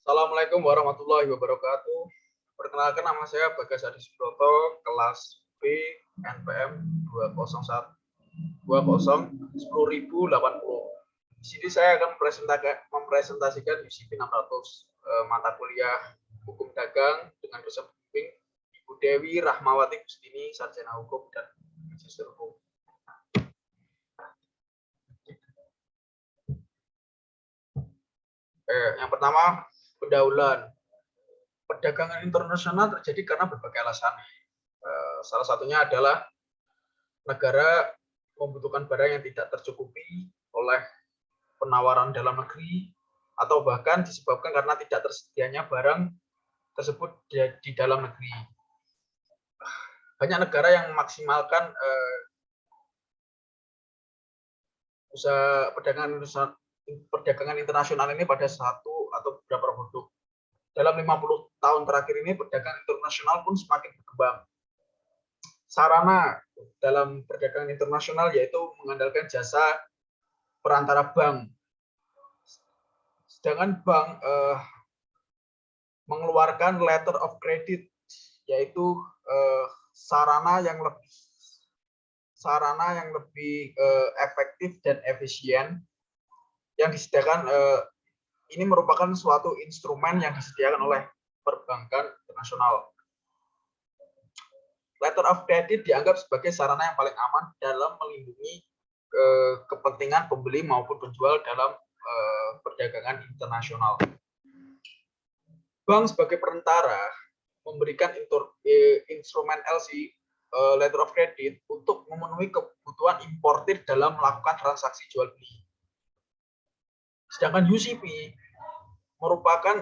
Assalamualaikum warahmatullahi wabarakatuh. Perkenalkan, nama saya Bagas Adi Subroto, kelas B NPM 2010080. Di sini saya akan mempresentasikan UCP 600, mata kuliah Hukum Dagang dengan dosen pembimbing Ibu Dewi Rahmawati Gustini, Sarjana Hukum dan Magister Hukum. Yang pertama, pendahuluan. Perdagangan internasional terjadi karena berbagai alasan. Salah satunya adalah negara membutuhkan barang yang tidak tercukupi oleh penawaran dalam negeri, atau bahkan disebabkan karena tidak tersedianya barang tersebut di dalam negeri. Banyak negara yang memaksimalkan usaha perdagangan internasional ini pada satu atau beberapa produk. Dalam 50 tahun terakhir ini, perdagangan internasional pun semakin berkembang. Sarana dalam perdagangan internasional yaitu mengandalkan jasa perantara bank. Sedangkan bank mengeluarkan letter of credit, yaitu sarana yang lebih efektif dan efisien yang disediakan. Ini merupakan suatu instrumen yang disediakan oleh perbankan internasional. Letter of credit dianggap sebagai sarana yang paling aman dalam melindungi kepentingan pembeli maupun penjual dalam perdagangan internasional. Bank sebagai perantara memberikan instrumen LC, letter of credit, untuk memenuhi kebutuhan importir dalam melakukan transaksi jual beli. Sedangkan UCP merupakan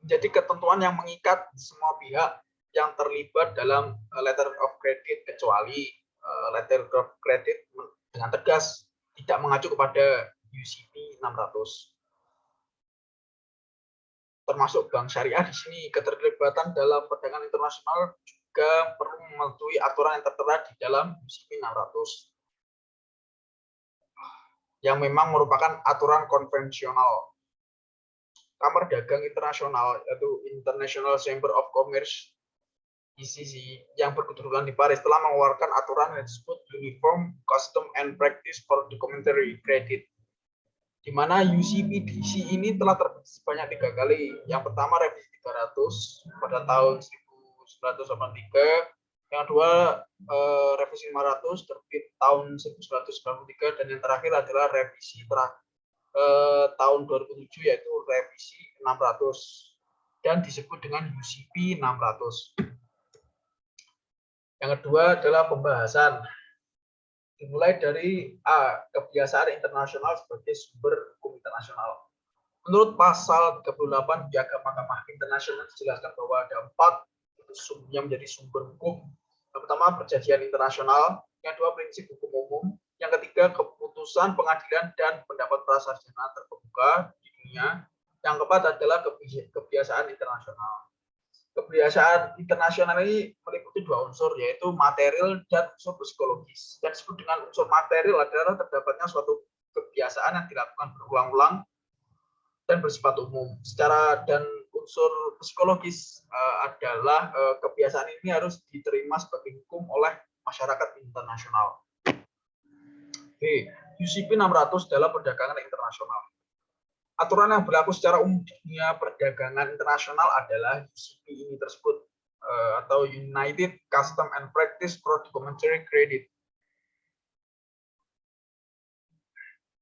menjadi ketentuan yang mengikat semua pihak yang terlibat dalam letter of credit, kecuali letter of credit dengan tegas tidak mengacu kepada UCP 600. Termasuk bank syariah di sini, keterlibatan dalam perdagangan internasional juga perlu mematuhi aturan yang tertera di dalam UCP 600. Yang memang merupakan aturan konvensional. Kamar Dagang Internasional, yaitu International Chamber of Commerce (ICC), yang berkedudukan di Paris telah mengeluarkan aturan yang disebut Uniform Custom and Practice for Documentary Credit, di mana UCP DC ini telah terbit sebanyak 3 kali. Yang pertama revisi 300 pada tahun 1983, yang kedua revisi 500 terbit tahun 1993, dan yang terakhir adalah revisi tahun 2007, yaitu revisi 600 dan disebut dengan UCP 600. Yang kedua adalah pembahasan, dimulai dari kebiasaan internasional sebagai sumber hukum internasional. Menurut pasal 38 Piagam Mahkamah Internasional dijelaskan bahwa ada 4 yang menjadi sumber hukum. Yang pertama, perjanjian internasional. Yang kedua, prinsip hukum umum. Yang ketiga, keputusan pengadilan dan pendapat prasarjana terbuka di dunia. Yang keempat adalah kebiasaan internasional. Kebiasaan internasional ini meliputi 2 unsur, yaitu material dan unsur psikologis. Yang disebut dengan unsur material adalah terdapatnya suatu kebiasaan yang dilakukan berulang-ulang dan bersifat umum. Dan unsur psikologis adalah kebiasaan ini harus diterima sebagai hukum oleh masyarakat internasional. B. UCP 600 dalam perdagangan internasional. Aturan yang berlaku secara umum di dunia perdagangan internasional adalah UCP ini tersebut, atau United Custom and Practice for Documentary Credit.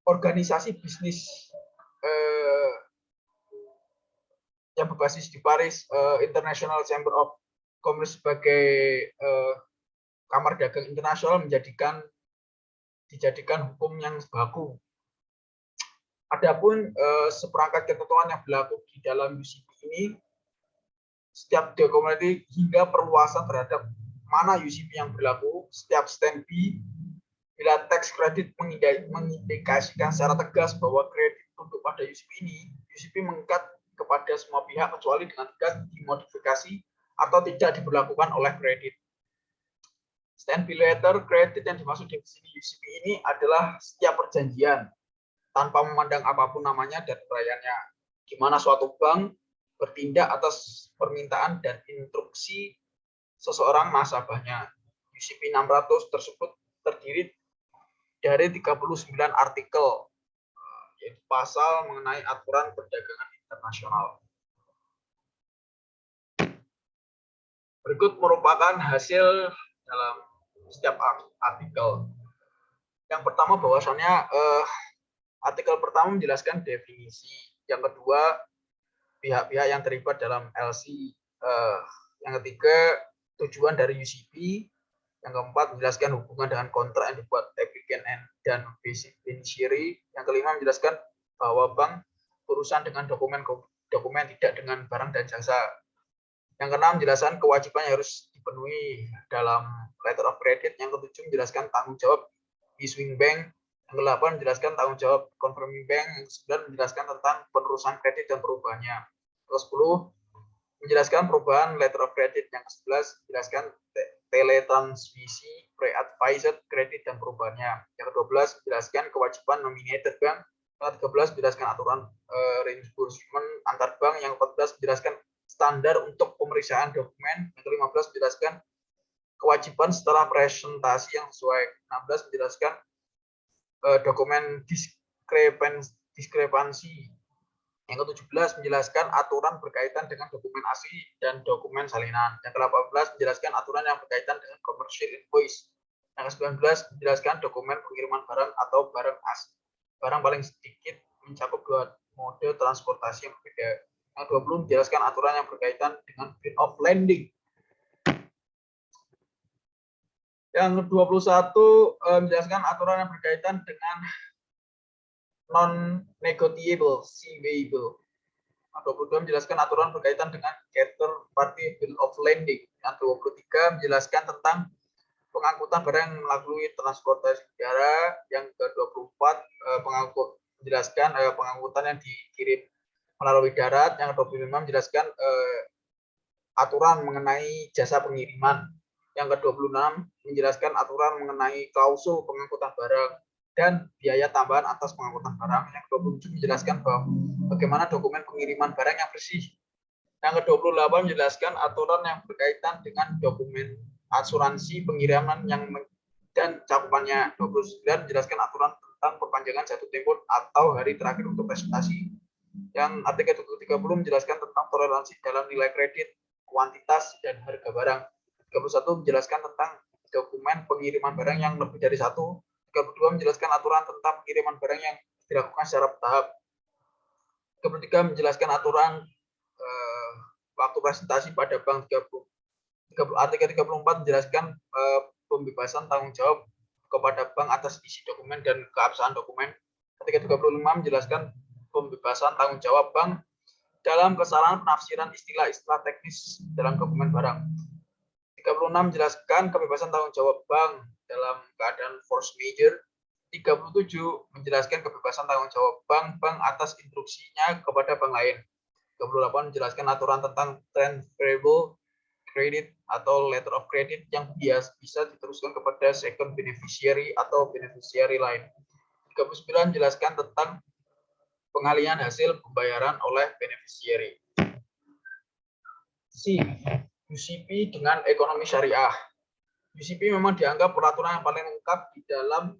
Organisasi bisnis yang berbasis di Paris, International Chamber of Commerce sebagai kamar dagang internasional dijadikan hukum yang baku. Adapun seperangkat ketentuan yang berlaku di dalam UCP ini, setiap dokumen hingga perluasan terhadap mana UCP yang berlaku, setiap stand B, bila teks kredit mengindikasikan secara tegas bahwa kredit tunduk pada UCP ini, UCP mengikat kepada semua pihak kecuali dengan tegas dimodifikasi atau tidak diberlakukan oleh kredit. Stand B letter credit yang dimaksud di sini UCP ini adalah setiap perjanjian tanpa memandang apapun namanya dan uraiannya. gimana suatu bank bertindak atas permintaan dan instruksi seseorang nasabahnya. UCP 600 tersebut terdiri dari 39 artikel, yaitu pasal mengenai aturan perdagangan internasional. Berikut merupakan hasil dalam setiap artikel. Yang pertama bahwasannya artikel pertama menjelaskan definisi. Yang kedua, pihak-pihak yang terlibat dalam LC. Yang ketiga, tujuan dari UCP. Yang keempat, menjelaskan hubungan dengan kontrak yang dibuat applicant dan beneficiary. Yang kelima, menjelaskan bahwa bank berurusan dengan dokumen tidak dengan barang dan jasa. Yang keenam, menjelaskan kewajiban yang harus dipenuhi dalam letter of credit. Yang ketujuh, menjelaskan tanggung jawab issuing bank. Yang kedelapan, menjelaskan tanggung jawab confirming bank. Yang kesembilan, menjelaskan tentang penerusan kredit dan perubahannya. Yang ke-10, menjelaskan perubahan letter of credit. Yang ke-11, menjelaskan teletransmisi pre-advised kredit dan perubahannya. Yang ke-12, menjelaskan kewajiban nominated bank. Yang ke-13, menjelaskan aturan reimbursement antar bank. Yang ke-14, menjelaskan standar untuk pemeriksaan dokumen. Yang ke-15, menjelaskan kewajiban setelah presentasi yang sesuai. 16, menjelaskan dokumen diskrepansi. Yang ke-17, menjelaskan aturan berkaitan dengan dokumen asli dan dokumen salinan. Yang ke-18, menjelaskan aturan yang berkaitan dengan commercial invoice. Yang ke-19, menjelaskan dokumen pengiriman barang atau barang paling sedikit mencakup dua mode transportasi yang berbeda. Yang ke-20, menjelaskan aturan yang berkaitan dengan bill of lading. Yang ke-21, menjelaskan aturan yang berkaitan dengan non-negotiable, C-waiver. Yang 22, menjelaskan aturan berkaitan dengan counterparty bill of lading. Yang 23, menjelaskan tentang pengangkutan barang melalui transportasi udara. Yang ke-24, menjelaskan pengangkutan yang dikirim melalui darat. Yang ke-25, menjelaskan aturan mengenai jasa pengiriman. Yang ke-26, menjelaskan aturan mengenai klausul pengangkutan barang dan biaya tambahan atas pengangkutan barang. Yang ke-27, menjelaskan bagaimana dokumen pengiriman barang yang bersih. Yang ke-28, menjelaskan aturan yang berkaitan dengan dokumen asuransi pengiriman dan cakupannya. 29, menjelaskan aturan tentang perpanjangan jatuh tempo atau hari terakhir untuk presentasi. Yang artikel 30 menjelaskan tentang toleransi dalam nilai kredit, kuantitas, dan harga barang. 31 menjelaskan tentang dokumen pengiriman barang yang lebih dari satu. 32 menjelaskan aturan tentang pengiriman barang yang dilakukan secara bertahap. 33 menjelaskan aturan waktu presentasi pada bank. Artikel 34 menjelaskan pembebasan tanggung jawab kepada bank atas isi dokumen dan keabsahan dokumen. Artikel 35 menjelaskan pembebasan tanggung jawab bank dalam kesalahan penafsiran istilah-istilah teknis dalam dokumen barang. 36 menjelaskan kebebasan tanggung jawab bank dalam keadaan force majeure. 37 menjelaskan kebebasan tanggung jawab bank atas instruksinya kepada bank lain. 38 menjelaskan aturan tentang transferable credit atau letter of credit yang bisa diteruskan kepada second beneficiary atau beneficiary lain. 39 menjelaskan tentang pengalihan hasil pembayaran oleh beneficiary. C. UCP dengan ekonomi syariah. UCP memang dianggap peraturan yang paling lengkap di dalam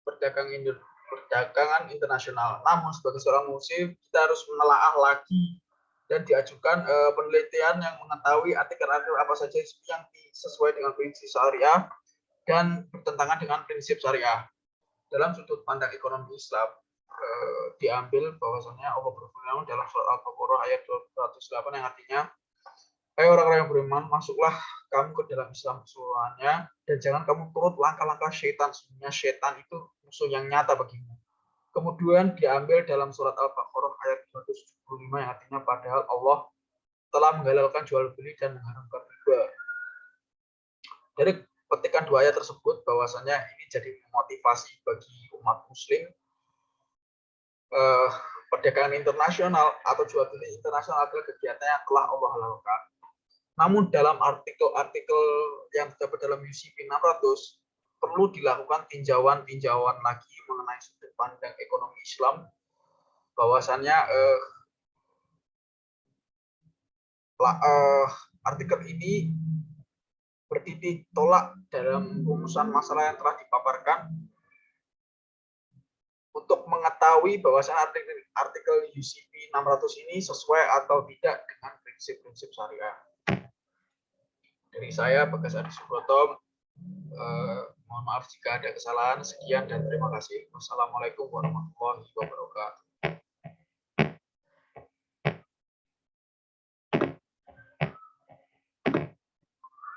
perdagangan internasional. Namun sebagai seorang muslim, kita harus menelaah lagi dan diajukan penelitian yang mengetahui artikel-artikel apa saja yang sesuai dengan prinsip syariah dan bertentangan dengan prinsip syariah. Dalam sudut pandang ekonomi Islam, diambil bahwasanya Allah berfirman dalam surat Al-Baqarah ayat 208 yang artinya, hai orang-orang yang beriman, masuklah kamu ke dalam Islam keseluruhannya dan jangan kamu turut langkah-langkah syaitan. Sebenarnya syaitan itu musuh yang nyata bagimu. Kemudian diambil dalam surat Al-Baqarah ayat 275 yang artinya padahal Allah telah menghalalkan jual beli dan mengharamkan riba. Dari petikan dua ayat tersebut bahwasanya ini jadi motivasi bagi umat muslim perdagangan internasional atau jual beli internasional adalah kegiatan yang telah Allah halalkan. Namun dalam artikel-artikel yang terdapat dalam UCP 600 perlu dilakukan tinjauan lagi mengenai sudut pandang ekonomi Islam bahwasannya artikel ini bertitik tolak dalam rumusan masalah yang telah dipaparkan untuk mengetahui bahwasannya artikel UCP 600 ini sesuai atau tidak dengan prinsip-prinsip syariah. Dari saya, Bagas Adi Subroto, mohon maaf jika ada kesalahan. Sekian dan terima kasih. Wassalamualaikum warahmatullahi wabarakatuh.